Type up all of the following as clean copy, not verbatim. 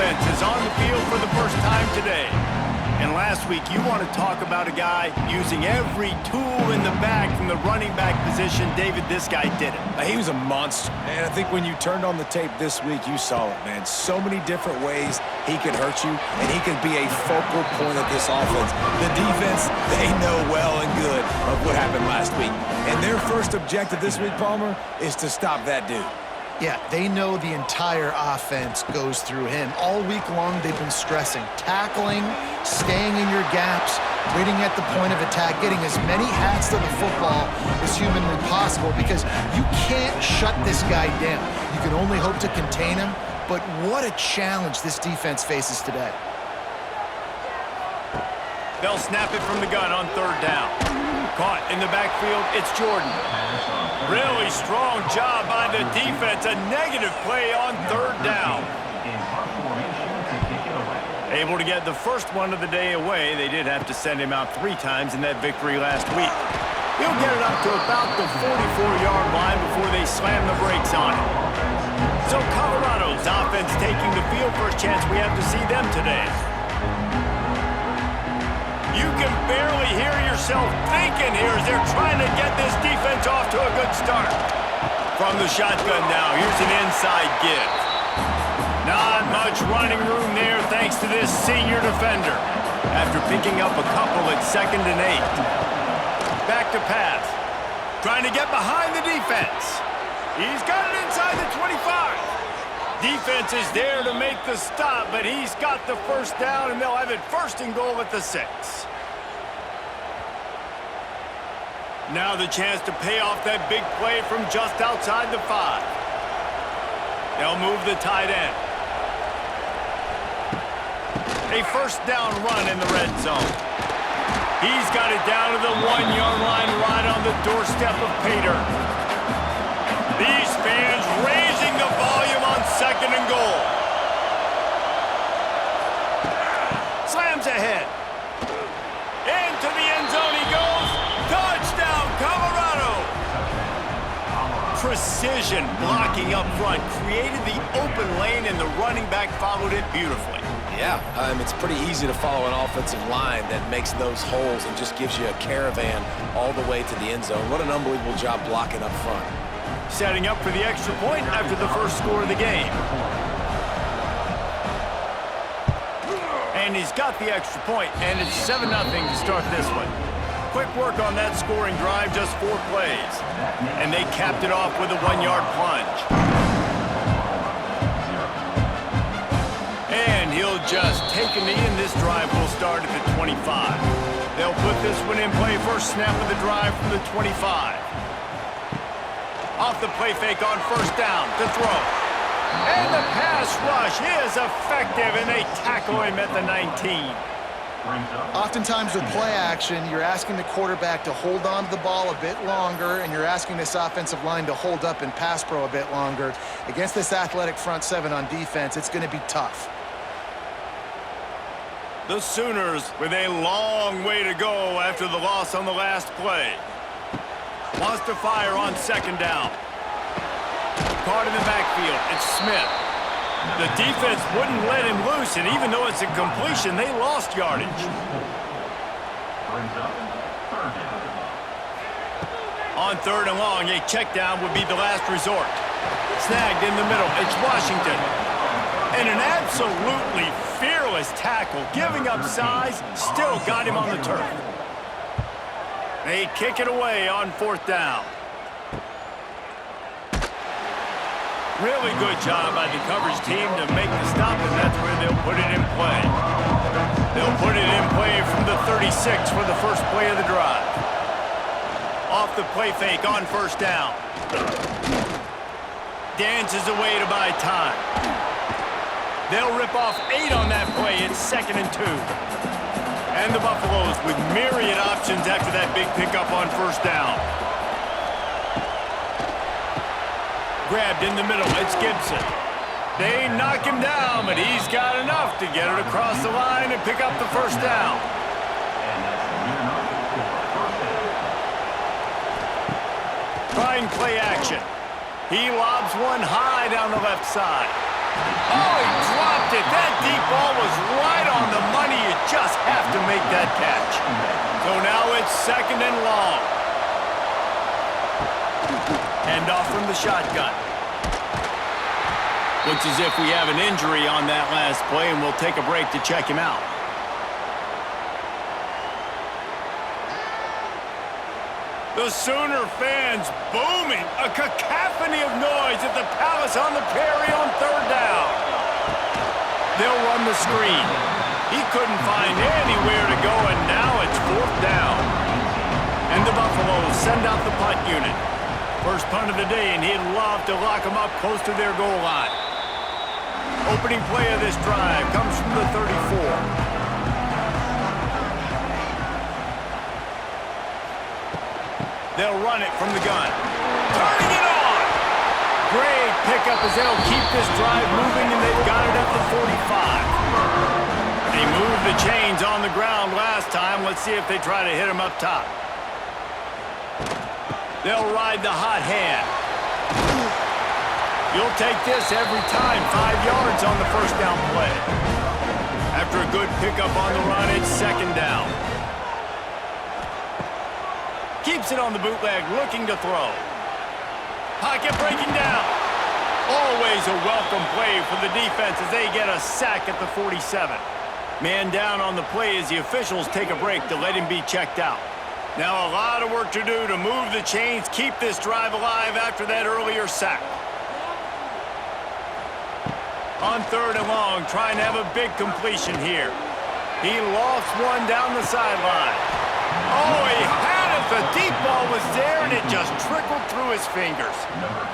offense is on the field for the first time today. And last week, you want to talk about a guy using every tool in the bag from the running back position. David, this guy did it. He was a monster. And I think when you turned on the tape this week, you saw it, man. So many different ways he could hurt you, and he could be a focal point of this offense. The defense, they know well and good of what happened last week. And their first objective this week, Palmer, is to stop that dude. Yeah, they know the entire offense goes through him. All week long, they've been stressing. Tackling, staying in your gaps, waiting at the point of attack, getting as many hats to the football as humanly possible because you can't shut this guy down. You can only hope to contain him, but what a challenge this defense faces today. They'll snap it from the gun on third down. Caught in the backfield, it's Jordan. Really strong job by the defense. A negative play on third down. Able to get the first one of the day away. They did have to send him out 3 times in that victory last week. He'll get it up to about the 44-yard line before they slam the brakes on him. So Colorado's offense taking the field. First chance we have to see them today. You can barely hear yourself thinking here as they're trying to get this defense off to a good start. From the shotgun now, here's an inside give. Not much running room there thanks to this senior defender. After picking up a couple at 2nd and 8. Back to pass. Trying to get behind the defense. He's got it inside the 25. Defense is there to make the stop, but he's got the first down, and they'll have it 1st and goal at the 6. Now the chance to pay off that big play from just outside the 5. They'll move the tight end. A first down run in the red zone. He's got it down to the 1-yard line right on the doorstep of Pater. These fans raising the volume on 2nd and goal. Slams ahead. Into the end zone he goes. Touchdown, Colorado. Precision blocking up front created the open lane, and the running back followed it beautifully. Yeah, it's pretty easy to follow an offensive line that makes those holes and just gives you a caravan all the way to the end zone. What an unbelievable job blocking up front. Setting up for the extra point after the first score of the game. And he's got the extra point, and it's 7-0 to start this one. Quick work on that scoring drive, just 4 plays. And they capped it off with a 1-yard plunge. And he'll just take a knee, and this drive will start at the 25. They'll put this one in play. First snap of the drive from the 25. Off the play fake on first down to throw. And the pass rush is effective, and they tackle him at the 19. Oftentimes with play action, you're asking the quarterback to hold on to the ball a bit longer, and you're asking this offensive line to hold up in pass pro a bit longer. Against this athletic front 7 on defense, it's going to be tough. The Sooners with a long way to go after the loss on the last play. Wants to fire on 2nd down. Caught in the backfield. It's Smith. The defense wouldn't let him loose, and even though it's a completion, they lost yardage. On 3rd and long, a check down would be the last resort. Snagged in the middle. It's Washington. And an absolutely fearless tackle, giving up size, still got him on the turf. They kick it away on 4th down. Really good job by the coverage team to make the stop, and that's where they'll put it in play. They'll put it in play from the 36 for the first play of the drive. Off the play fake on first down. Dances away to buy time. They'll rip off 8 on that play. It's 2nd and 2. And the Buffaloes with myriad options after that big pickup on first down. Grabbed in the middle, it's Gibson. They knock him down, but he's got enough to get it across the line and pick up the first down. Trying play action. He lobs one high down the left side. Oh, he dropped it. That deep ball was right on the money. You just have to make that catch. So now it's 2nd and long. Hand off from the shotgun. Looks as if we have an injury on that last play, and we'll take a break to check him out. The Sooner fans booming. A cacophony of noise at the Palace on the Prairie on 3rd down. They'll run the screen. He couldn't find anywhere to go, and now it's 4th down. And the Buffaloes send out the punt unit. First punt of the day, and he'd love to lock them up close to their goal line. Opening play of this drive comes from the 34. They'll run it from the gun. Turning it on! Great pickup as they'll keep this drive moving, and they've got it at the 45. They moved the chains on the ground last time. Let's see if they try to hit him up top. They'll ride the hot hand. You'll take this every time. 5 yards on the first down play. After a good pickup on the run, it's 2nd down. Keeps it on the bootleg, looking to throw. Pocket breaking down. Always a welcome play for the defense as they get a sack at the 47. Man down on the play as the officials take a break to let him be checked out. Now a lot of work to do to move the chains, keep this drive alive after that earlier sack. On 3rd and long, trying to have a big completion here. He lost one down the sideline. Oh, he had it. The deep ball was there, and it just trickled through his fingers.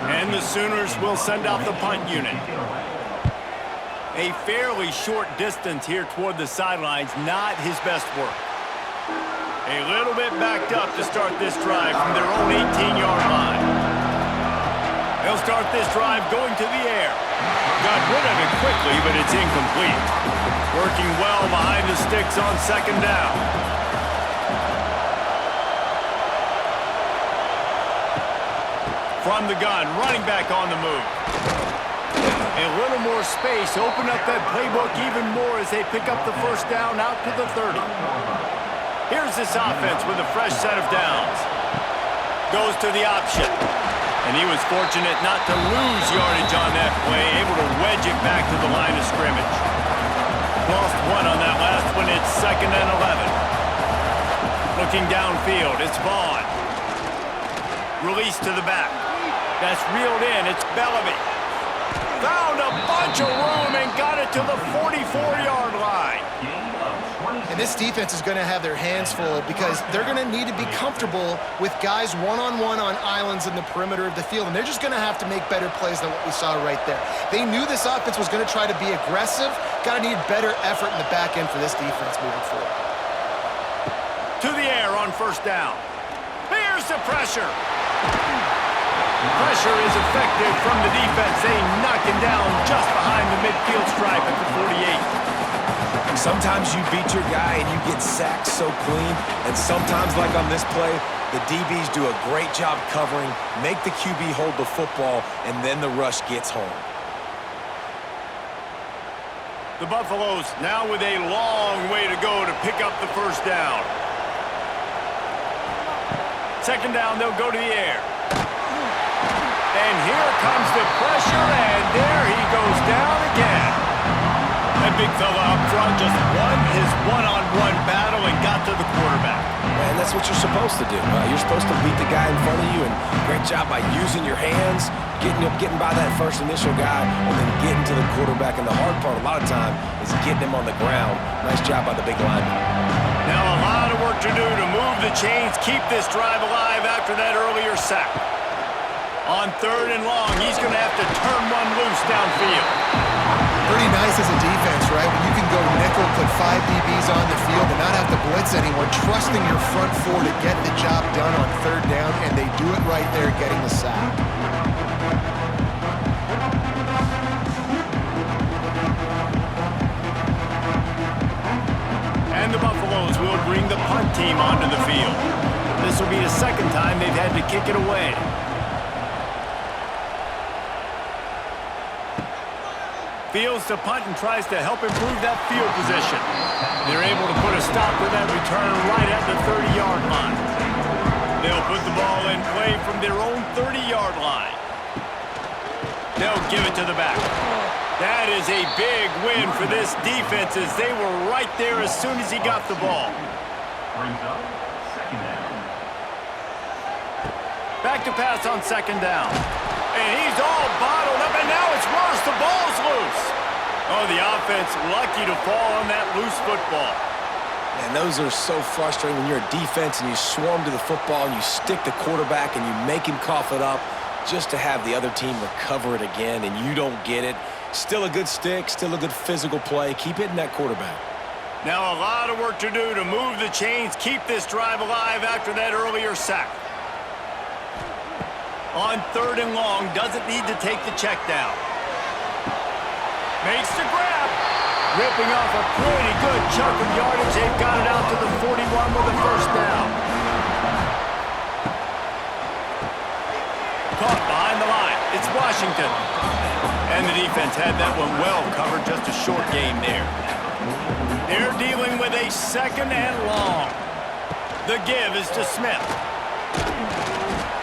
And the Sooners will send out the punt unit. A fairly short distance here toward the sidelines, not his best work. A little bit backed up to start this drive from their own 18-yard line. They'll start this drive going to the air. Got rid of it quickly, but it's incomplete. Working well behind the sticks on 2nd down. From the gun, running back on the move. A little more space, open up that playbook even more as they pick up the first down out to the 30. Here's this offense with a fresh set of downs. Goes to the option. And he was fortunate not to lose yardage on that play, able to wedge it back to the line of scrimmage. Lost one on that last one. It's 2nd and 11. Looking downfield, it's Vaughn. Release to the back. That's reeled in. It's Bellamy. Found a bunch of room and got it to the 44-yard line. And this defense is going to have their hands full because they're going to need to be comfortable with guys one-on-one on islands in the perimeter of the field. And they're just going to have to make better plays than what we saw right there. They knew this offense was going to try to be aggressive. Got to need better effort in the back end for this defense moving forward. To the air on 1st down. Here's the pressure. Pressure is effective from the defense. They knock him down just behind the midfield stripe at the 48. Sometimes you beat your guy and you get sacked so clean, and sometimes, like on this play, the DBs do a great job covering, make the QB hold the football, and then the rush gets home. The Buffaloes now with a long way to go to pick up the first down. 2nd down, they'll go to the air. And here comes the pressure, and there he goes down again. That big fella up front just won his one-on-one battle and got to the quarterback. And that's what you're supposed to do. You're supposed to beat the guy in front of you, and great job by using your hands, getting by that first initial guy, and then getting to the quarterback. And the hard part a lot of time is getting him on the ground. Nice job by the big lineman. Now a lot of work to do to move the chains, keep this drive alive after that earlier sack. On 3rd and long, he's going to have to turn one loose downfield. Pretty nice as a defense, right? When you can go nickel, put 5 DBs on the field and not have to blitz anyone, trusting your front 4 to get the job done on 3rd down, and they do it right there, getting the sack. And the Buffaloes will bring the punt team onto the field. This will be the 2nd time they've had to kick it away. Fields to punt and tries to help improve that field position. They're able to put a stop to that return right at the 30-yard line. They'll put the ball in play from their own 30-yard line. They'll give it to the back. That is a big win for this defense as they were right there as soon as he got the ball. Back to pass on second down. And he's all bottled up, and now it's worse. The ball's loose. Oh, the offense lucky to fall on that loose football. And those are so frustrating when you're a defense and you swarm to the football and you stick the quarterback and you make him cough it up just to have the other team recover it again and you don't get it. Still a good stick, still a good physical play. Keep hitting that quarterback. Now a lot of work to do to move the chains, keep this drive alive after that earlier sack. On third and long, doesn't need to take the check down. Makes the grab. Ripping off a pretty good chunk of yardage. They've got it out to the 41 with a first down. Caught behind the line. It's Washington. And the defense had that one well covered. Just a short game there. They're dealing with a second and long. The give is to Smith.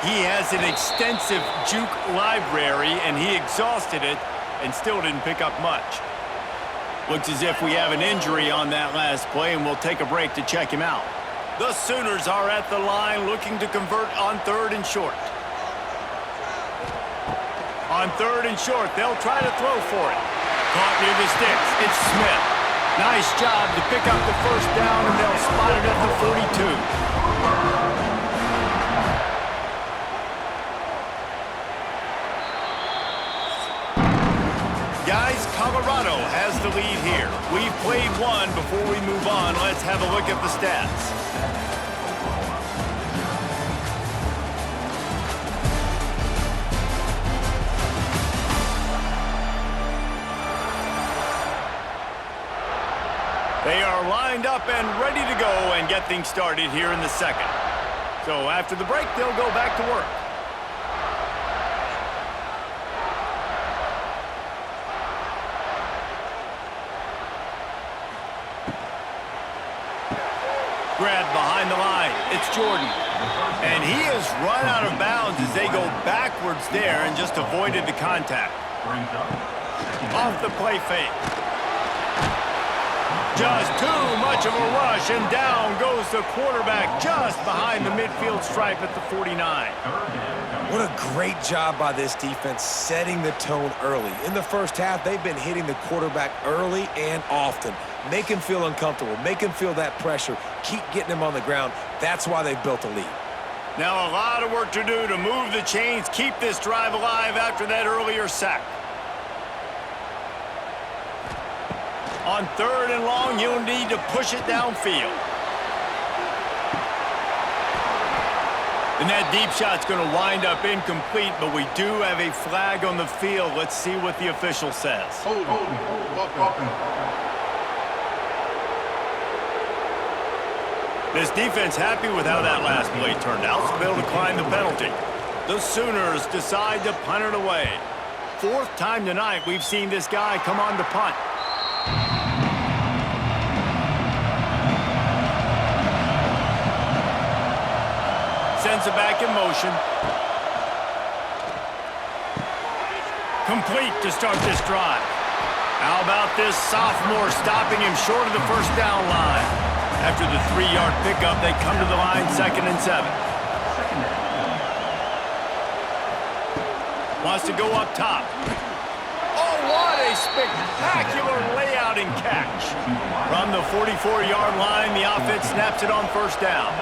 He has an extensive juke library, and he exhausted it and still didn't pick up much. Looks as if we have an injury on that last play, and we'll take a break to check him out. The Sooners are at the line looking to convert on third and short. On third and short, they'll try to throw for it. Caught near the sticks. It's Smith. Nice job to pick up the first down, and they'll spot it at the 42. Guys, Colorado has the lead here. We've played one. Before we move on, let's have a look at the stats. They are lined up and ready to go and get things started here in the second. So after the break, they'll go back to work. Grab behind the line. It's Jordan. And he has run out of bounds as they go backwards there and just avoided the contact. Off the play fake. Just too much of a rush, and down goes the quarterback just behind the midfield stripe at the 49. What a great job by this defense setting the tone early. In the first half, they've been hitting the quarterback early and often. Make him feel uncomfortable. Make him feel that pressure. Keep getting him on the ground. That's why they've built a lead. Now a lot of work to do to move the chains, keep this drive alive after that earlier sack. On third and long, you'll need to push it downfield. And that deep shot's going to wind up incomplete, but we do have a flag on the field. Let's see what the official says. This defense happy with how that last play turned out, so they'll decline the penalty. The Sooners decide to punt it away. Fourth time tonight we've seen this guy come on to punt. Sends it back in motion. Complete to start this drive. How about this sophomore stopping him short of the first down line? After the 3-yard pickup, they come to the line 2nd and 7. Wants to go up top. Oh, what a spectacular layout and catch. From the 44-yard line, the offense snaps it on first down.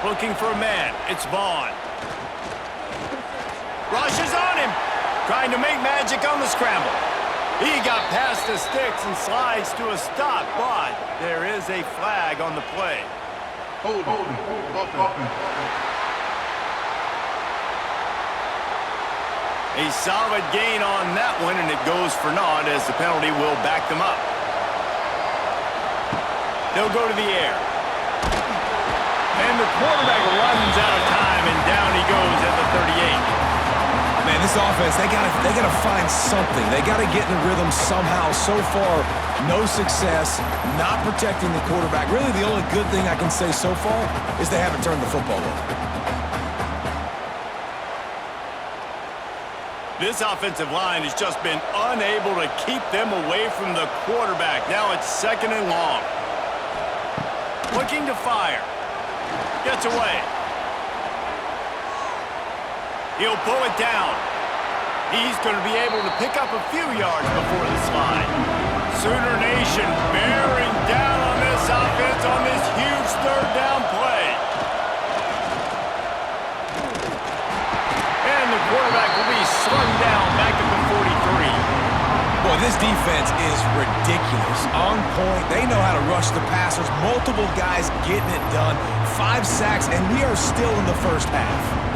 Looking for a man. It's Vaughn. Rushes on him. Trying to make magic on the scramble. He got past the sticks and slides to a stop, but there is a flag on the play. A solid gain on that one, and it goes for naught as the penalty will back them up. They'll go to the air. And the quarterback runs out of time, and down he goes at the 38. Man, Man, this offense, they gotta find something. They gotta get in the rhythm somehow. So far, no success, not protecting the quarterback. Really, the only good thing I can say so far is they haven't turned the football over. This offensive line has just been unable to keep them away from the quarterback. Now it's 2nd and long. Looking to fire. Gets away. He'll pull it down. He's going to be able to pick up a few yards before the slide. Sooner Nation bearing down on this offense on this huge 3rd down play. And the quarterback will be slung down back at the 43. Boy, this defense is ridiculous. On point. They know how to rush the passers. Multiple guys getting it done. 5 sacks, and we are still in the first half.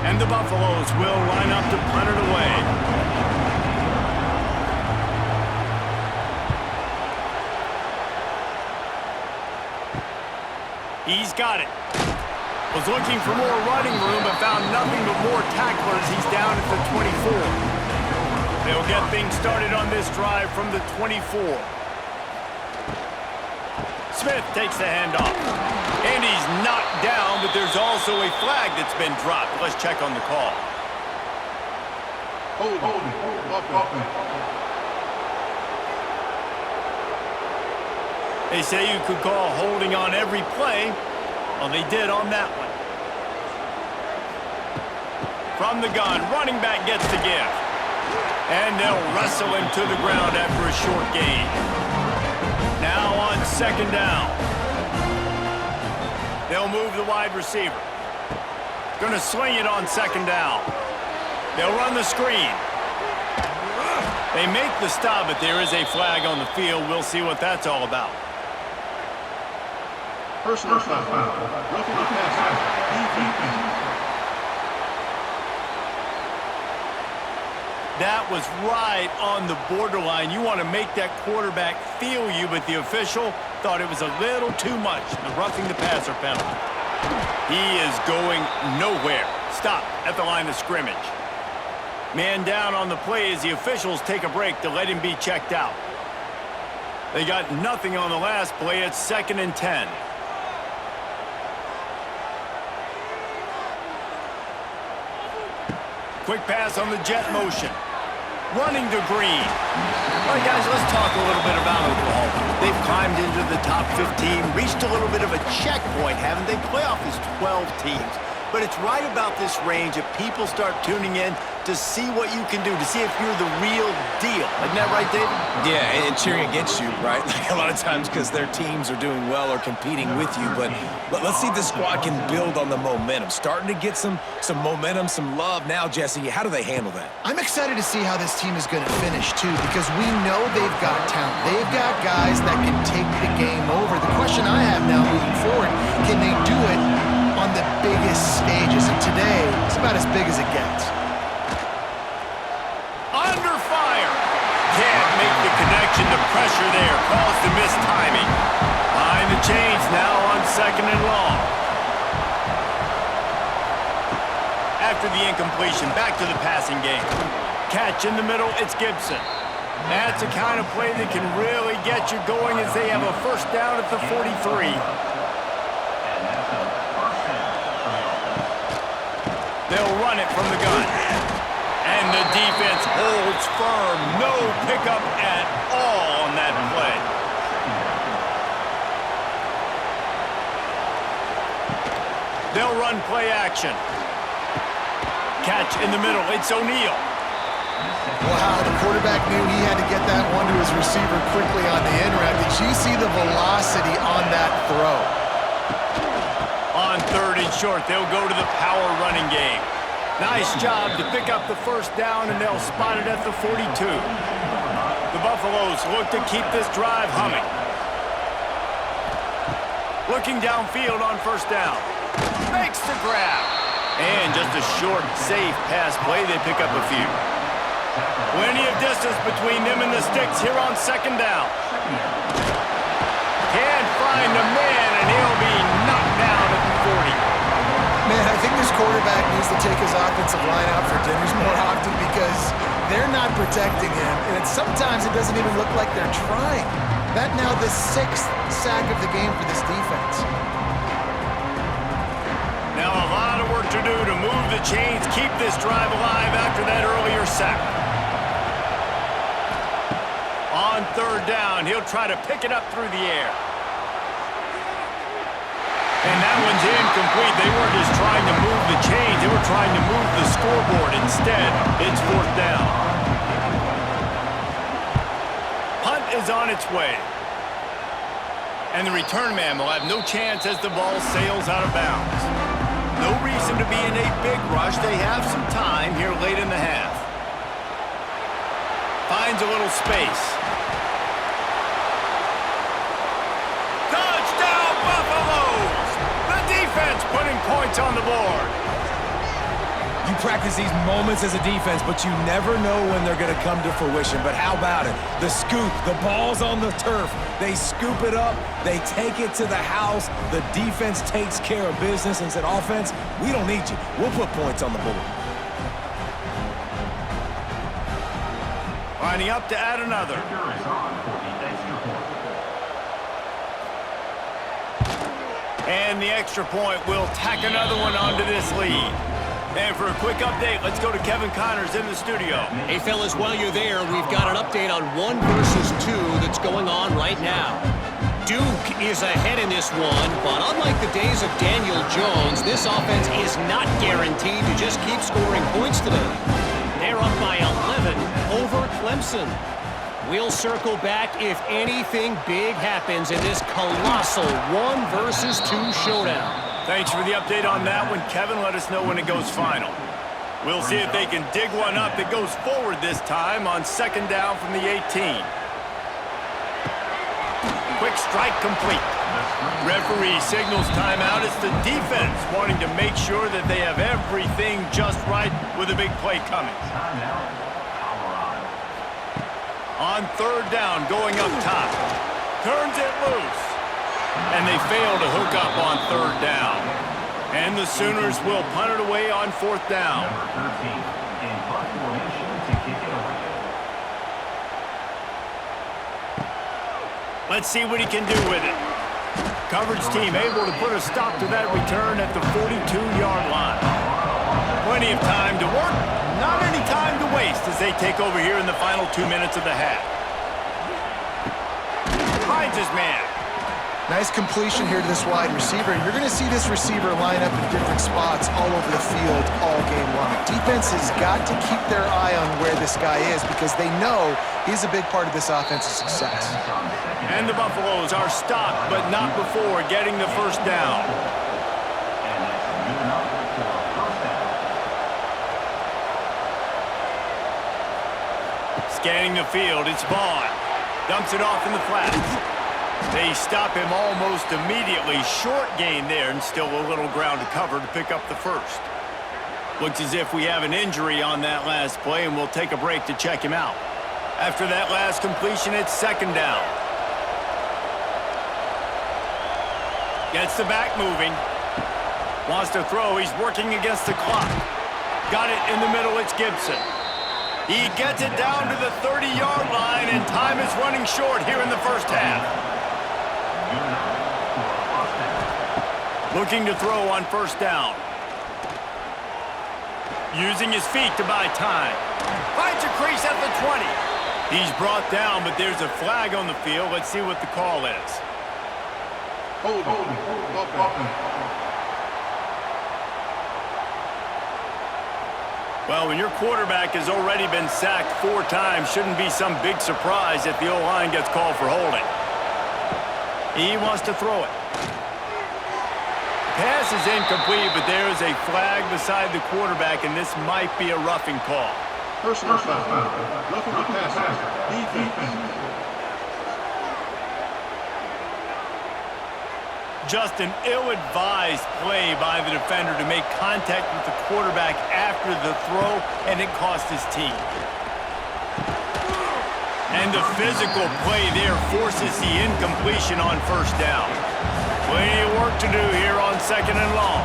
And the Buffaloes will line up to punt it away. He's got it. Was looking for more running room, but found nothing but more tacklers. He's down at the 24. They'll get things started on this drive from the 24. Smith takes the handoff. And he's knocked down, but there's also a flag that's been dropped. Let's check on the call. They say you could call holding on every play. Well, they did on that one. From the gun, running back gets the gift. And they'll wrestle him to the ground after a short gain. Now on 2nd down. They'll move the wide receiver. Gonna sling it on 2nd down. They'll run the screen. They make the stop, but there is a flag on the field. We'll see what that's all about. Personal foul. Roughing the passer. That was right on the borderline. You want to make that quarterback feel you, but the official thought it was a little too much. The roughing the passer penalty. He is going nowhere. Stop at the line of scrimmage. Man down on the play as the officials take a break to let him be checked out. They got nothing on the last play. It's 2nd and 10. Quick pass on the jet motion. Running to Green. All right, guys, let's talk a little bit about Oklahoma. They've climbed into the top 15, reached a little bit of a checkpoint, haven't they? Playoff is 12 teams. But it's right about this range that people start tuning in to see what you can do, to see if you're the real deal. Isn't that right, David? Yeah, and cheering against you, right? Like a lot of times because their teams are doing well or competing with you. But let's see if this squad can build on the momentum. Starting to get some momentum, some love. Now, Jesse, how do they handle that? I'm excited to see how this team is going to finish, too, because we know they've got talent. They've got guys that can take the game over. The question I have now moving forward, can they do it on the biggest stages? And today, it's about as big as it gets. Under fire. Can't make the connection. The pressure there caused the missed timing. Behind the chains now on 2nd and long. After the incompletion, back to the passing game. Catch in the middle, it's Gibson. That's a kind of play that can really get you going as they have a 1st down at the 43. They'll run it from the gun. And the defense holds firm. No pickup at all on that play. They'll run play action. Catch in the middle. It's O'Neal. Wow, the quarterback knew he had to get that one to his receiver quickly on the in route. Did you see the velocity on that throw? On 3rd and short, they'll go to the power running game. Nice job to pick up the 1st down, and they'll spot it at the 42. The Buffaloes look to keep this drive humming. Looking downfield on 1st down. Makes the grab. And just a short, safe pass play. They pick up a few. Plenty of distance between them and the sticks here on 2nd down. Can't find a man, and he'll be knocked down quarterback needs to take his offensive line out for dinners more often because they're not protecting him, and sometimes it doesn't even look like they're trying. That now the 6th sack of the game for this defense. Now a lot of work to do to move the chains, keep this drive alive after that earlier sack. On 3rd down, he'll try to pick it up through the air. And that one's incomplete. They weren't just trying to move the chains, they were trying to move the scoreboard. Instead, it's 4th down. Punt is on its way. And the return man will have no chance as the ball sails out of bounds. No reason to be in a big rush. They have some time here late in the half. Finds a little space. Touchdown, Buffaloes! The defense putting points on the board. You practice these moments as a defense, but you never know when they're going to come to fruition. But how about it? The scoop, the ball's on the turf. They scoop it up. They take it to the house. The defense takes care of business and said, offense, we don't need you. We'll put points on the board. Lining up to add another. And the extra point will tack another one onto this lead. And for a quick update, let's go to Kevin Connors in the studio. Hey, fellas, while you're there, we've got an update on 1 versus 2 that's going on right now. Duke is ahead in this one, but unlike the days of Daniel Jones, this offense is not guaranteed to just keep scoring points today. They're up by 11 over Clemson. We'll circle back if anything big happens in this colossal 1 versus 2 showdown. Thanks for the update on that one, Kevin. Let us know when it goes final. We'll see if they can dig one up that goes forward this time on 2nd down from the 18. Quick strike complete. Referee signals timeout. It's the defense wanting to make sure that they have everything just right with a big play coming. On 3rd down, going up top. Turns it loose. And they fail to hook up on 3rd down. And the Sooners will punt it away on 4th down. Let's see what he can do with it. Coverage team able to put a stop to that return at the 42-yard line. Plenty of time to work, not any time to waste as they take over here in the final 2 minutes of the half. Finds his man. Nice completion here to this wide receiver. You're going to see this receiver line up in different spots all over the field all game long. Defense has got to keep their eye on where this guy is because they know he's a big part of this offense's success. And the Buffaloes are stopped, but not before getting the 1st down. Scanning the field, it's Vaughn. Dumps it off in the flats. They stop him almost immediately. Short gain there and still a little ground to cover to pick up the 1st. Looks as if we have an injury on that last play, and we'll take a break to check him out. After that last completion, it's 2nd down. Gets the back moving. Wants to throw. He's working against the clock. Got it in the middle. It's Gibson. He gets it down to the 30-yard line, and time is running short here in the 1st half. Looking to throw on 1st down. Using his feet to buy time. Finds a crease at the 20. He's brought down, but there's a flag on the field. Let's see what the call is. Hold on. Well, when your quarterback has already been sacked 4 times, shouldn't be some big surprise if the O-line gets called for holding. He wants to throw it. Pass is incomplete, but there is a flag beside the quarterback, and this might be a roughing call. Personal foul. Roughing the passer. Defense. Just an ill-advised play by the defender to make contact with the quarterback after the throw, and it cost his team. And the physical play there forces the incompletion on 1st down. Plenty of work to do here on 2nd and long.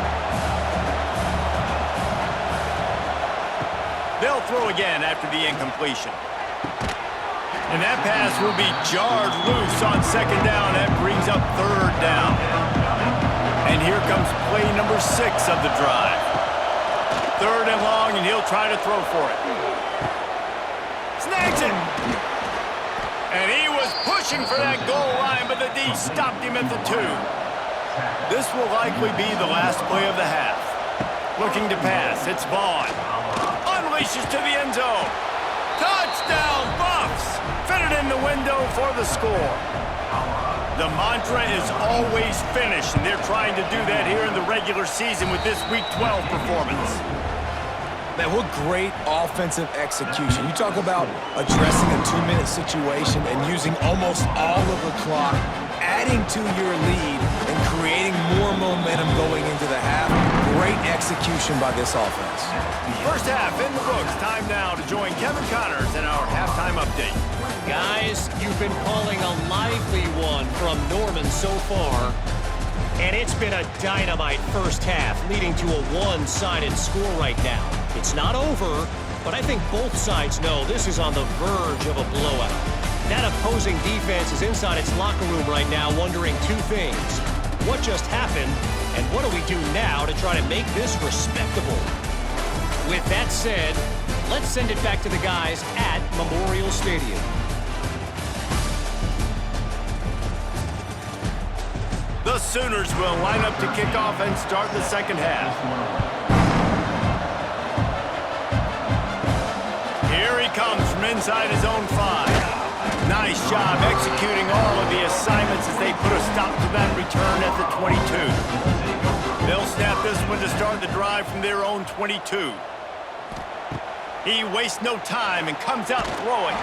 They'll throw again after the incompletion. And that pass will be jarred loose on second down. That brings up third down. And here comes play number 6 of the drive. Third and long, and he'll try to throw for it. Snags it! And he was pushing for that goal line, but the D stopped him at the 2. This will likely be the last play of the half. Looking to pass, it's Vaughn. Unleashes to the end zone. Touchdown, Buffs! Fitted in the window for the score. The mantra is always finish, and they're trying to do that here in the regular season with this Week 12 performance. Man, what great offensive execution. You talk about addressing a 2-minute situation and using almost all of the clock, adding to your lead and creating more momentum going into the half. Great execution by this offense. First half in the books. Time now to join Kevin Connors in our halftime update. Guys, you've been calling a lively one from Norman so far. And it's been a dynamite first half, leading to a one-sided score right now. It's not over, but I think both sides know this is on the verge of a blowout. That opposing defense is inside its locker room right now wondering 2 things. What just happened, and what do we do now to try to make this respectable? With that said, let's send it back to the guys at Memorial Stadium. The Sooners will line up to kick off and start the second half. Here he comes from inside his own 5. Nice job executing all of the assignments as they put a stop to that return at the 22. They'll snap this one to start the drive from their own 22. He wastes no time and comes out throwing.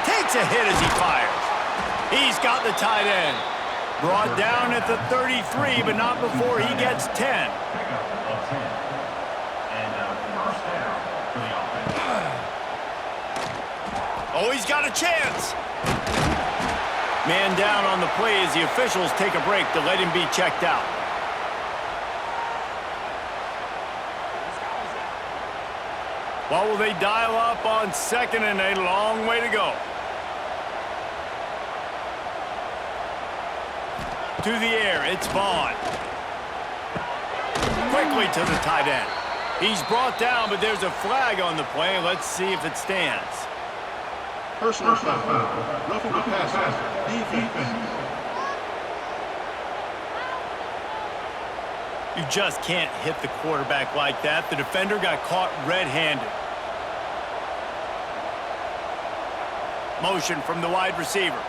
Takes a hit as he fires. He's got the tight end. Brought down at the 33, but not before he gets 10. Oh, he's got a chance. Man down on the play as the officials take a break to let him be checked out. What will they dial up on 2nd and a long way to go? To the air, it's Vaughn. Quickly to the tight end. He's brought down, but there's a flag on the play. Let's see if it stands. Personal foul. Roughing the passer. Defense. You just can't hit the quarterback like that. The defender got caught red-handed. Motion from the wide receiver.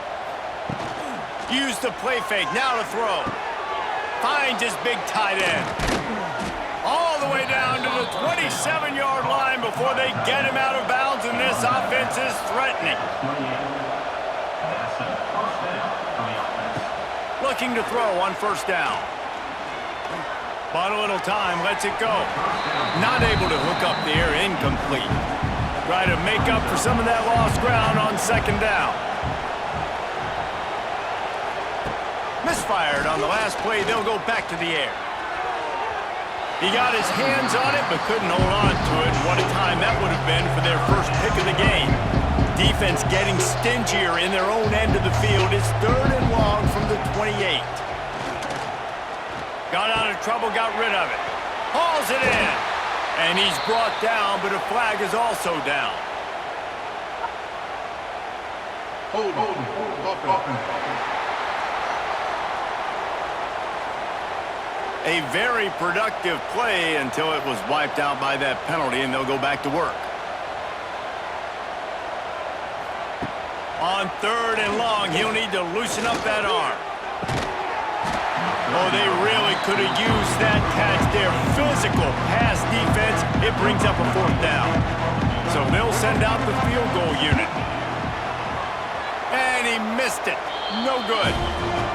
Use the play fake, now to throw. Finds his big tight end. All the way down to the 27-yard line before they get him out of bounds, and this offense is threatening. Looking to throw on first down. But a little time, lets it go. Not able to hook up there, incomplete. Try to make up for some of that lost ground on second down. Misfired on the last play. They'll go back to the air. He got his hands on it, but couldn't hold on to it. What a time that would have been for their first pick of the game. Defense getting stingier in their own end of the field. It's 3rd and long from the 28. Got out of trouble, got rid of it. Hauls it in. And he's brought down, but a flag is also down. Hold. A very productive play until it was wiped out by that penalty, and they'll go back to work. On 3rd and long, he'll need to loosen up that arm. Oh, they really could have used that catch there. Physical pass defense. It brings up a 4th down. So they'll send out the field goal unit. And he missed it. No good.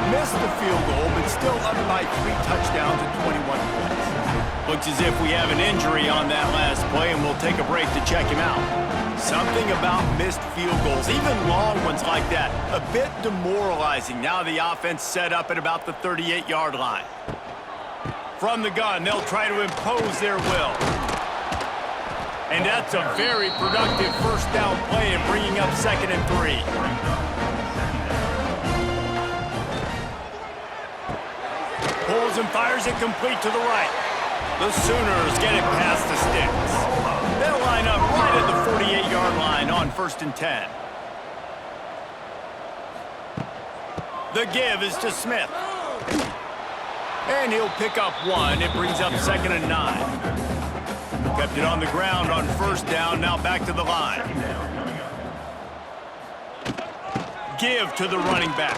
Missed the field goal, but still up by 3 touchdowns and 21 points. Looks as if we have an injury on that last play, and we'll take a break to check him out. Something about missed field goals, even long ones like that, a bit demoralizing. Now the offense set up at about the 38-yard line. From the gun, they'll try to impose their will. And that's a very productive first down play and bringing up 2nd and 3. Pulls and fires it complete to the right. The Sooners get it past the sticks. They'll line up right at the 48-yard line on 1st and 10. The give is to Smith. And he'll pick up 1. It brings up 2nd and 9. Kept it on the ground on 1st down, now back to the line. Give to the running back.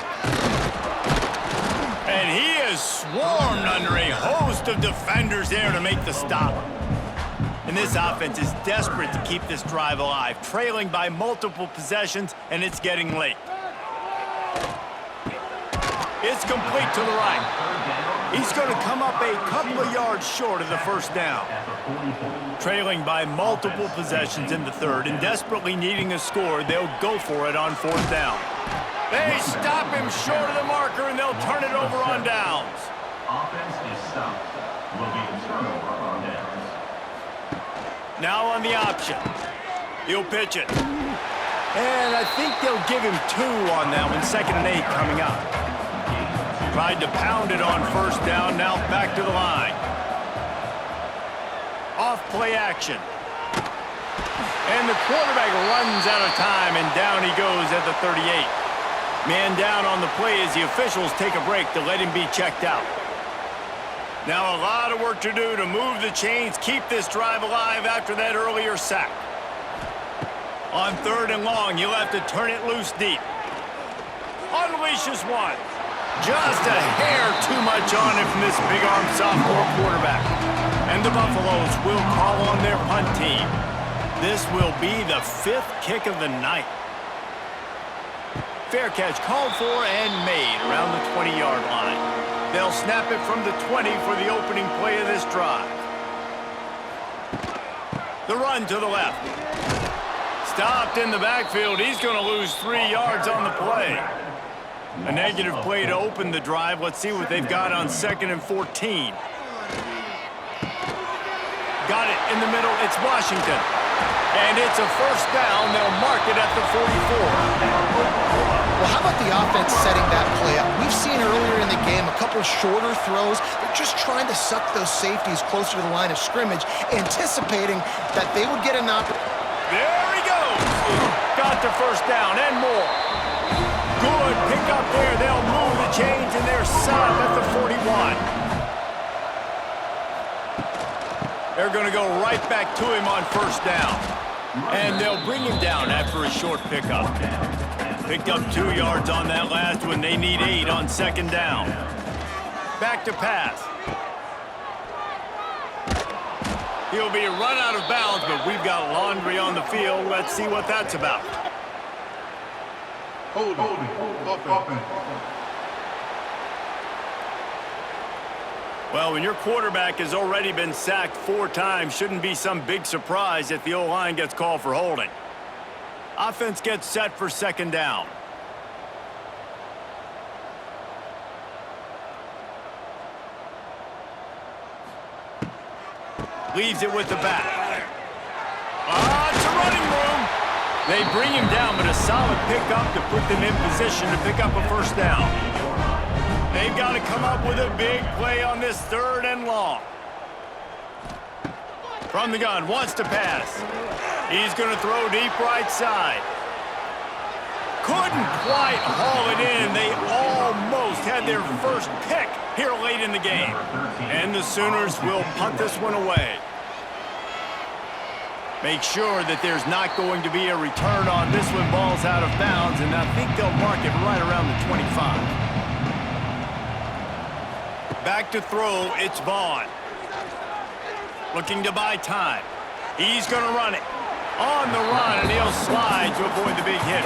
And he is swarmed under a host of defenders there to make the stop. And this offense is desperate to keep this drive alive, trailing by multiple possessions, and it's getting late. It's complete to the right. He's going to come up a couple of yards short of the 1st down. Trailing by multiple possessions in the 3rd and desperately needing a score, they'll go for it on 4th down. They stop him short of the marker, and they'll turn it over on downs. Offense is stopped. Will be a turnover on downs. Now on the option. He'll pitch it. And I think they'll give him 2 on that one, 2nd and 8 coming up. Tried to pound it on 1st down, now back to the line. Off play action. And the quarterback runs out of time, and down he goes at the 38. Man down on the play as the officials take a break to let him be checked out. Now a lot of work to do to move the chains, keep this drive alive after that earlier sack. On 3rd and long, you'll have to turn it loose deep. Unleashes 1. Just a hair too much on it from this big-arm sophomore quarterback. And the Buffaloes will call on their punt team. This will be the 5th kick of the night. Fair catch called for and made around the 20-yard line. They'll snap it from the 20 for the opening play of this drive. The run to the left. Stopped in the backfield. He's going to lose 3 yards on the play. A negative play to open the drive. Let's see what they've got on 2nd and 14. Got it in the middle. It's Washington. And it's a 1st down. They'll mark it at the 44. Well, how about the offense setting that play up? We've seen earlier in the game a couple shorter throws. They're just trying to suck those safeties closer to the line of scrimmage, anticipating that they would get an opportunity. There he goes. Got the 1st down and more. Good pick up there. They'll move the chains, and they're set up at the 41. They're going to go right back to him on 1st down. And they'll bring him down after a short pickup. Picked up 2 yards on that last one. They need 8 on 2nd down. Back to pass. He'll be run out of bounds, but we've got laundry on the field. Let's see what that's about. Holding. Offense. Well, when your quarterback has already been sacked 4 times, shouldn't be some big surprise if the O-line gets called for holding. Offense gets set for 2nd down. Leaves it with the back. It's a running room. They bring him down, but a solid pickup to put them in position to pick up a 1st down. They've got to come up with a big play on this 3rd and long. From the gun, wants to pass. He's going to throw deep right side. Couldn't quite haul it in. They almost had their first pick here late in the game. And the Sooners will punt this one away. Make sure that there's not going to be a return on this one. Ball's out of bounds, and I think they'll mark it right around the 25. Back to throw, it's Vaughn. Looking to buy time. He's going to run it. On the run, and he'll slide to avoid the big hit.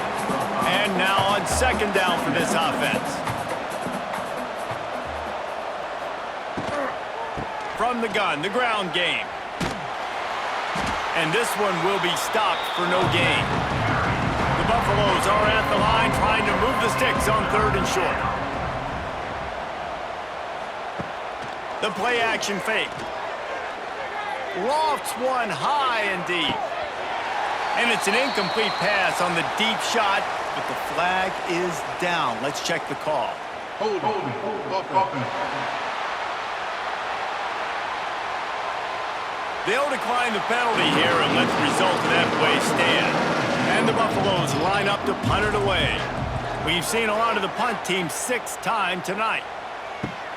And now on 2nd down for this offense. From the gun, the ground game. And this one will be stopped for no gain. The Buffaloes are at the line trying to move the sticks on 3rd and short. The play action fake. lofts one high and deep. And it's an incomplete pass on the deep shot, but the flag is down. Let's check the call. Hold offense. They'll decline the penalty here and let the result of that play stand. And the Buffaloes line up to punt it away. We've seen a lot of the punt team 6 times tonight.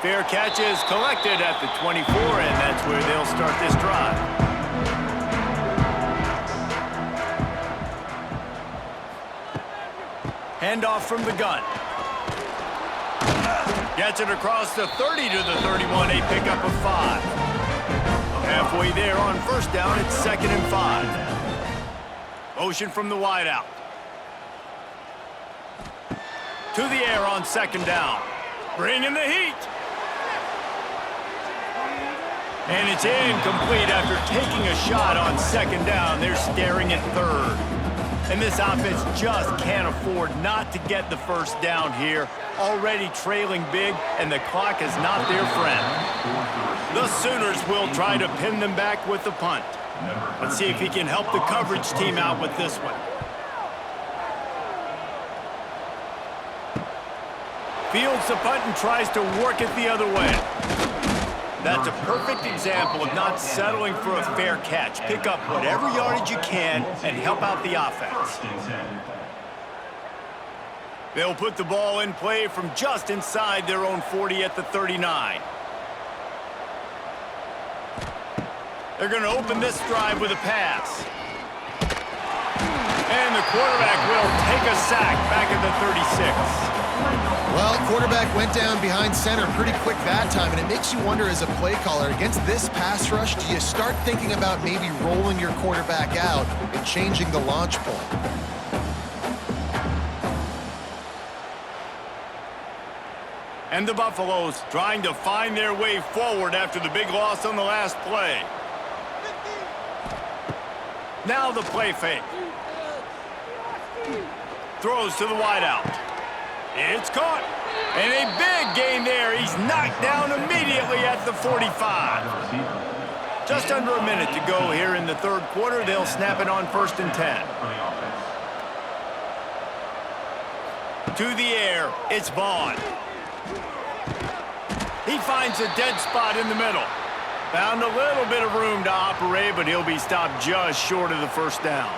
Fair catch is collected at the 24, and that's where they'll start this drive. Handoff from the gun. Gets it across the 30 to the 31, a pickup of 5. Halfway there on first down, it's 2nd and 5. Motion from the wideout. To the air on 2nd down. Bringing the heat. And it's incomplete after taking a shot on 2nd down. They're staring at 3rd. And this offense just can't afford not to get the first down here. Already trailing big, and the clock is not their friend. The Sooners will try to pin them back with the punt. Let's see if he can help the coverage team out with this one. Fields the punt and tries to work it the other way. That's a perfect example of not settling for a fair catch. Pick up whatever yardage you can and help out the offense. They'll put the ball in play from just inside their own 40 at the 39. They're going to open this drive with a pass. And the quarterback will take a sack back at the 36. Well, quarterback went down behind center pretty quick that time, and it makes you wonder as a play caller, against this pass rush, do you start thinking about maybe rolling your quarterback out and changing the launch point? And the Buffaloes trying to find their way forward after the big loss on the last play. Now the play fake. Throws to the wideout. It's caught. And a big gain there. He's knocked down immediately at the 45. Just under a minute to go here in the 3rd quarter. They'll snap it on 1st and 10. To the air, it's Vaughn. He finds a dead spot in the middle. Found a little bit of room to operate, but he'll be stopped just short of the first down.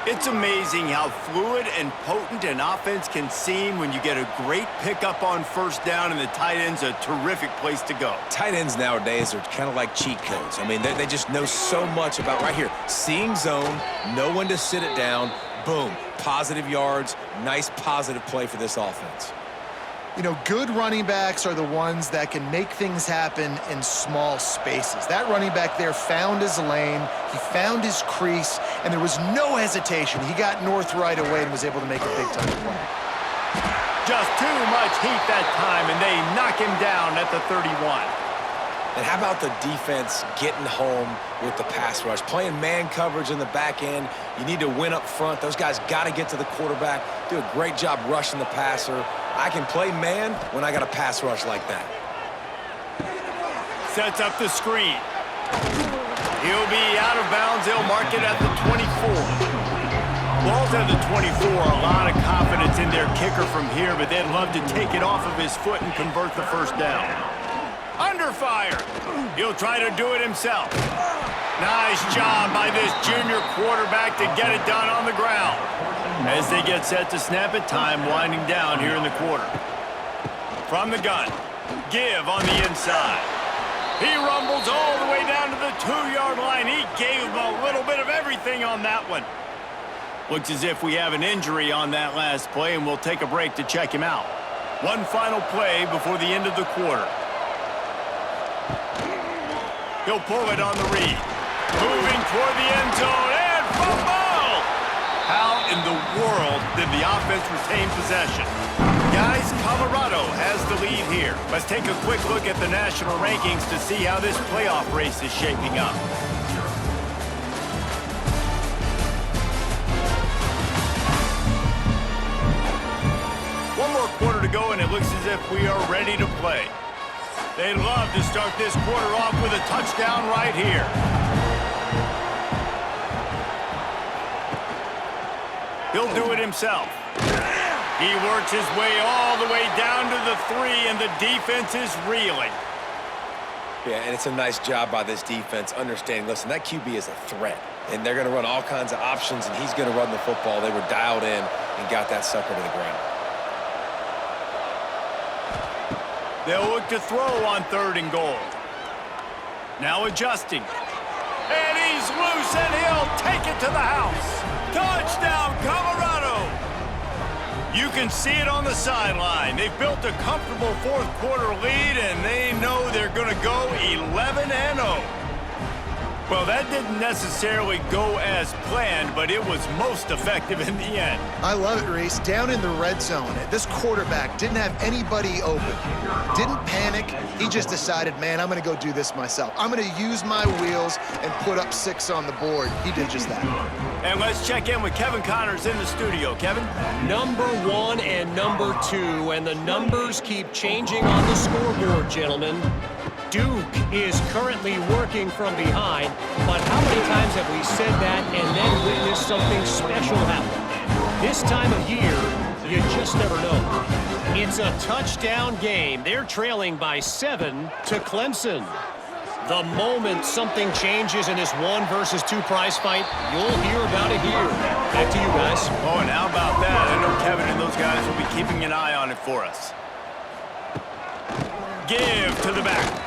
It's amazing how fluid and potent an offense can seem when you get a great pickup on first down, and the tight end's a terrific place to go. Tight ends nowadays are kind of like cheat codes. I mean, they just know so much about right here. Seeing zone, know when to sit it down, boom, positive yards, nice positive play for this offense. You know, good running backs are the ones that can make things happen in small spaces. That running back there found his lane, he found his crease, and there was no hesitation. He got north right away and was able to make a big-time play. Just too much heat that time, and they knock him down at the 31. And how about the defense getting home with the pass rush? Playing man coverage in the back end. You need to win up front. Those guys got to get to the quarterback, do a great job rushing the passer. I can play man when I got a pass rush like that. Sets up the screen. He'll be out of bounds. They'll mark it at the 24. Ball's at the 24. A lot of confidence in their kicker from here, but they'd love to take it off of his foot and convert the first down. Under fire. He'll try to do it himself. Nice job by this junior quarterback to get it done on the ground. As they get set to snap it, time winding down here in the quarter. From the gun, Give on the inside. He rumbles all the way down to the 2-yard line. He gave him a little bit of everything on that one. Looks as if we have an injury on that last play, and we'll take a break to check him out. One final play before the end of the quarter. He'll pull it on the read. Moving toward the end zone, and fumble! How in the world did the offense retain possession? Guys, Colorado has the lead here. Let's take a quick look at the national rankings to see how this playoff race is shaping up. One more quarter to go, and it looks as if we are ready to play. They'd love to start this quarter off with a touchdown right here. He'll do it himself. He works his way all the way down to the 3, and the defense is reeling. Yeah, and it's a nice job by this defense understanding, listen, that QB is a threat, and they're going to run all kinds of options, and he's going to run the football. They were dialed in and got that sucker to the ground. They'll look to throw on 3rd and goal. Now adjusting. And he's loose, and he'll take it to the house. Touchdown, Colorado! You can see it on the sideline. They've built a comfortable 4th quarter lead, and they know they're going to go 11-0. Well, that didn't necessarily go as planned, but it was most effective in the end. I love it, Reese. Down in the red zone, this quarterback didn't have anybody open. Didn't panic. He just decided, man, I'm going to go do this myself. I'm going to use my wheels and put up 6 on the board. He did just that. And let's check in with Kevin Connors in the studio. Kevin? Number 1 and number 2, and the numbers keep changing on the scoreboard, gentlemen. Duke is currently working from behind, but how many times have we said that and then witnessed something special happen? This time of year, you just never know. It's a touchdown game. They're trailing by 7 to Clemson. The moment something changes in this 1 versus 2 prize fight, you'll hear about it here. Back to you guys. Oh, and how about that? I know Kevin and those guys will be keeping an eye on it for us. Give to the back.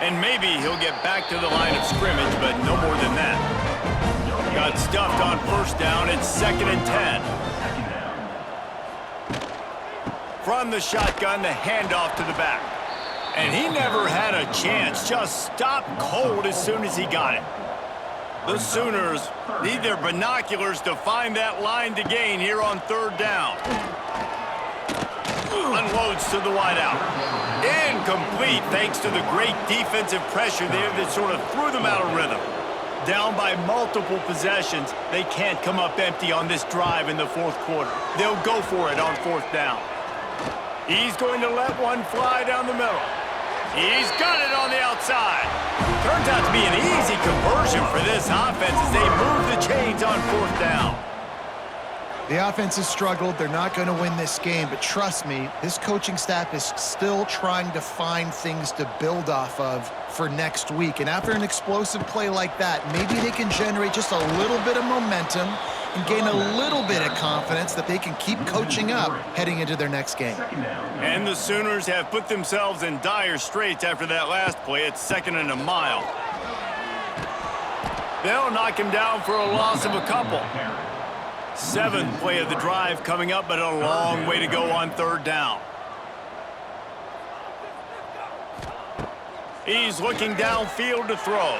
And maybe he'll get back to the line of scrimmage, but no more than that. Got stuffed on 1st down. It's 2nd and 10. From the shotgun, the handoff to the back. And he never had a chance. Just stopped cold as soon as he got it. The Sooners need their binoculars to find that line to gain here on 3rd down. Unloads to the wideout. Incomplete thanks to the great defensive pressure there that sort of threw them out of rhythm. Down by multiple possessions, they can't come up empty on this drive in the 4th quarter. They'll go for it on 4th down. He's going to let one fly down the middle. He's got it on the outside. Turns out to be an easy conversion for this offense as they move the chains on 4th down. The offense has struggled. They're not going to win this game, but trust me, this coaching staff is still trying to find things to build off of for next week. And after an explosive play like that, maybe they can generate just a little bit of momentum and gain a little bit of confidence that they can keep coaching up heading into their next game. And the Sooners have put themselves in dire straits after that last play. It's 2nd and a mile. They'll knock him down for a loss of a couple. 7th play of the drive coming up, but a long way to go on 3rd down. He's looking downfield to throw.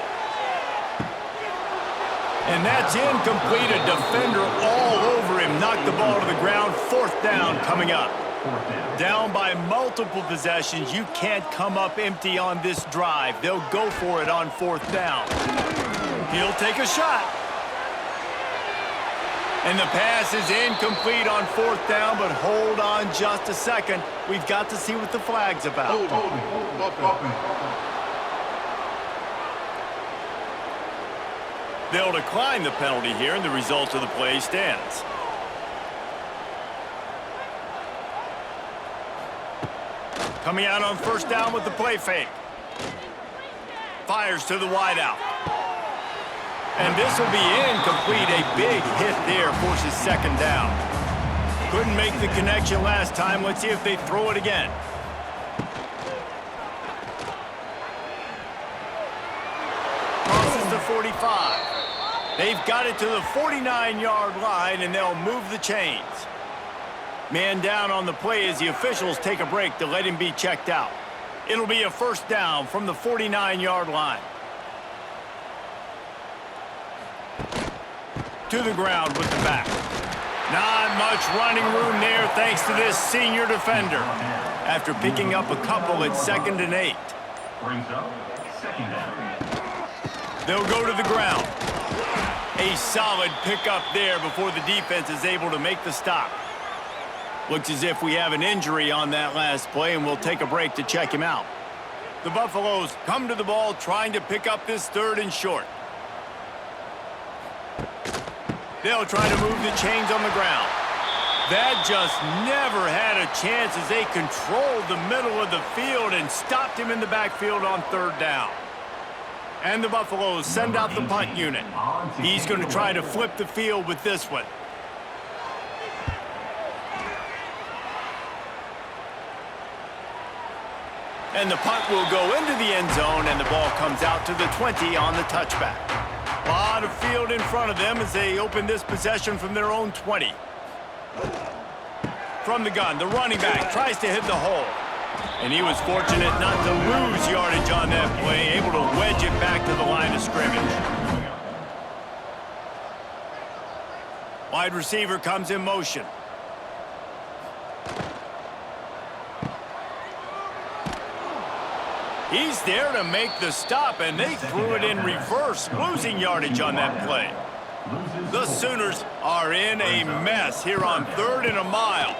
And that's incomplete. A defender all over him. Knocked the ball to the ground. 4th down coming up. Down by multiple possessions. You can't come up empty on this drive. They'll go for it on 4th down. He'll take a shot. And the pass is incomplete on 4th down, but hold on just a second. We've got to see what the flag's about. They'll decline the penalty here, and the result of the play stands. Coming out on 1st down with the play fake. Fires to the wideout. And this will be incomplete. A big hit there forces 2nd down. Couldn't make the connection last time. Let's see if they throw it again. Crosses the 45. They've got it to the 49-yard line, and they'll move the chains. Man down on the play as the officials take a break to let him be checked out. It'll be a 1st down from the 49-yard line. To the ground with the back. Not much running room there thanks to this senior defender. After picking up a couple, it's 2nd and 8. They'll go to the ground. A solid pickup there before the defense is able to make the stop. Looks as if we have an injury on that last play, and we'll take a break to check him out. The Buffaloes come to the ball trying to pick up this 3rd and short. They'll try to move the chains on the ground. That just never had a chance as they controlled the middle of the field and stopped him in the backfield on 3rd down. And the Buffaloes send out the punt unit. He's going to try to flip the field with this one. And the punt will go into the end zone, and the ball comes out to the 20 on the touchback. A lot of field in front of them as they open this possession from their own 20. From the gun, the running back tries to hit the hole. And he was fortunate not to lose yardage on that play, able to wedge it back to the line of scrimmage. Wide receiver comes in motion. He's there to make the stop, and they threw it in reverse, losing yardage on that play. The Sooners are in a mess here on 3rd and a mile.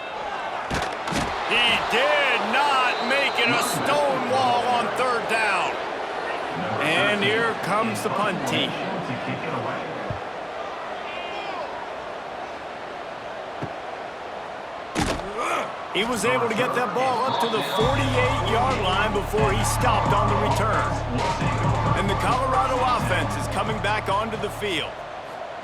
He did not make it a stone wall on 3rd down. And here comes the punt team. He was able to get that ball up to the 48-yard line before he stopped on the return. And the Colorado offense is coming back onto the field.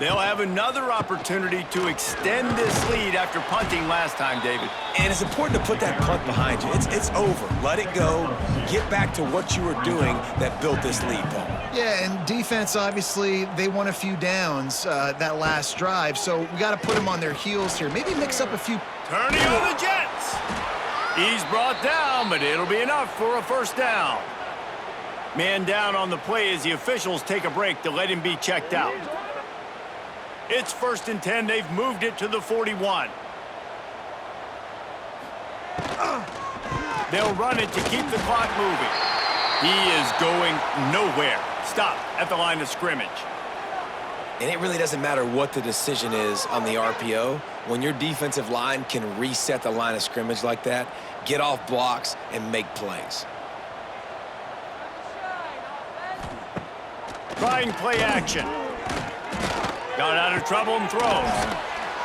They'll have another opportunity to extend this lead after punting last time, David. And it's important to put that punt behind you. It's over. Let it go. Get back to what you were doing that built this lead, Paul. Yeah, and defense, obviously, they won a few downs that last drive, so we got to put them on their heels here. Maybe mix up a few. Turning on the Jets. He's brought down, but it'll be enough for a 1st down. Man down on the play as the officials take a break to let him be checked out. It's 1st and 10. They've moved it to the 41. They'll run it to keep the clock moving. He is going nowhere. Stop at the line of scrimmage. And it really doesn't matter what the decision is on the RPO. When your defensive line can reset the line of scrimmage like that, get off blocks and make plays. Trying play action. Got out of trouble and throws.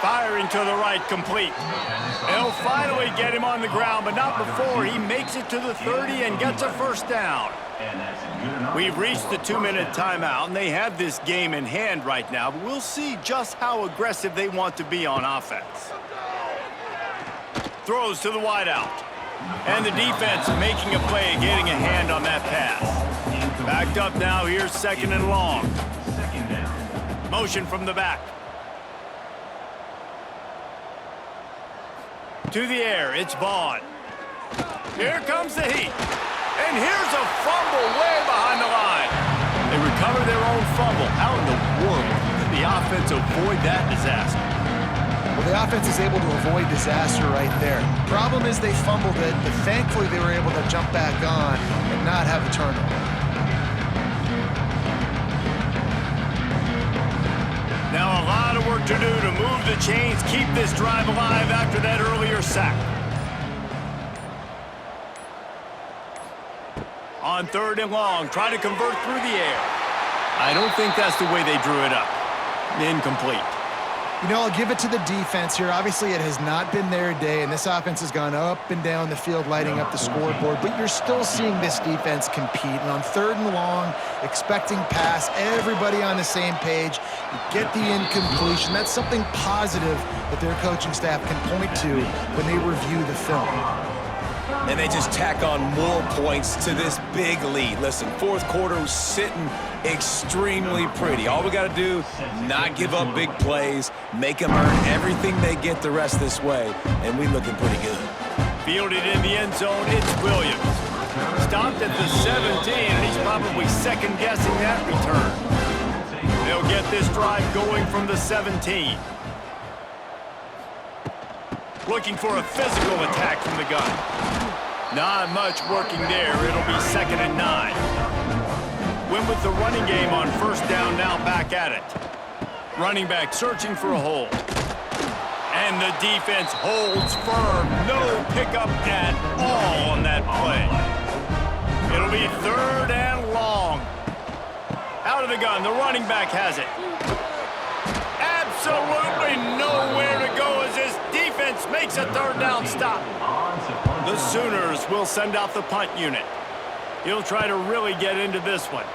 Firing to the right, complete. They'll finally get him on the ground, but not before he makes it to the 30 and gets a 1st down. We've reached the 2-minute timeout, and they have this game in hand right now, but we'll see just how aggressive they want to be on offense. Throws to the wideout. And the defense making a play, getting a hand on that pass. Backed up now, here's 2nd and long. Motion from the back. To the air, it's Vaughn. Here comes the heat. And here's a fumble way behind the line. They recover their own fumble. How in the world did the offense avoid that disaster? Well, the offense is able to avoid disaster right there. Problem is they fumbled it, but thankfully they were able to jump back on and not have a turnover. Now a lot of work to do to move the chains, keep this drive alive after that earlier sack. On 3rd and long, try to convert through the air. I don't think that's the way they drew it up. Incomplete. You know, I'll give it to the defense here. Obviously, it has not been their day, and this offense has gone up and down the field, lighting up the scoreboard, but you're still seeing this defense compete. And on 3rd and long, expecting pass, everybody on the same page, you get the incompletion. That's something positive that their coaching staff can point to when they review the film. And they just tack on more points to this big lead. Listen, 4th quarter was sitting extremely pretty. All we got to do, not give up big plays, make them earn everything they get the rest this way, and we looking pretty good. Fielded in the end zone, it's Williams. Stopped at the 17, and he's probably second-guessing that return. They'll get this drive going from the 17. Looking for a physical attack from the gun. Not much working there. It'll be 2nd and 9. Went with the running game on 1st down, now back at it. Running back searching for a hole. And the defense holds firm. No pickup at all on that play. It'll be 3rd and long. Out of the gun, the running back has it. Absolutely nowhere to go as this defense makes a 3rd down stop. The Sooners will send out the punt unit. He'll try to really get into this one.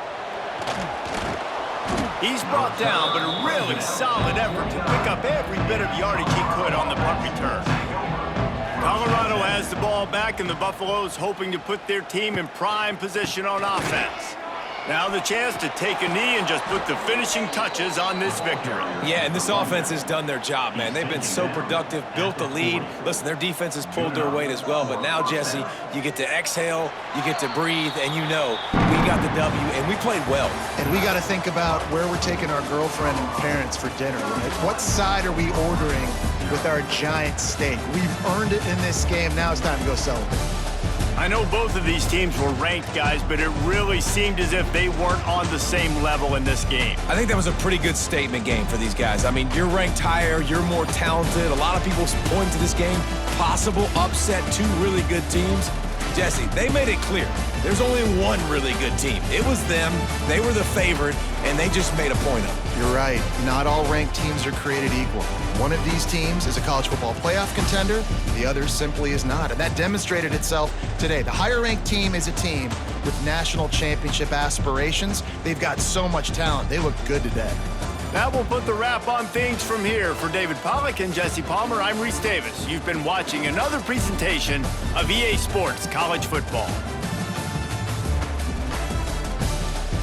He's brought down, but a really solid effort to pick up every bit of yardage he could on the punt return. Colorado has the ball back, and the Buffaloes hoping to put their team in prime position on offense. Now the chance to take a knee and just put the finishing touches on this victory. Yeah, and this offense has done their job, man. They've been so productive, built the lead. Listen, their defense has pulled their weight as well. But now, Jesse, you get to exhale, you get to breathe, and you know we got the W, and we played well. And we got to think about where we're taking our girlfriend and parents for dinner, right? What side are we ordering with our giant steak? We've earned it in this game. Now it's time to go celebrate. I know both of these teams were ranked, guys, but it really seemed as if they weren't on the same level in this game. I think that was a pretty good statement game for these guys. I mean, you're ranked higher, you're more talented. A lot of people point to this game, possible upset, 2 really good teams. Jesse, they made it clear. There's only one really good team. It was them. They were the favorite, and they just made a point of it. You're right. Not all ranked teams are created equal. One of these teams is a college football playoff contender. The other simply is not. And that demonstrated itself today. The higher-ranked team is a team with national championship aspirations. They've got so much talent. They look good today. That will put the wrap on things from here. For David Pollack and Jesse Palmer, I'm Reese Davis. You've been watching another presentation of EA Sports College Football.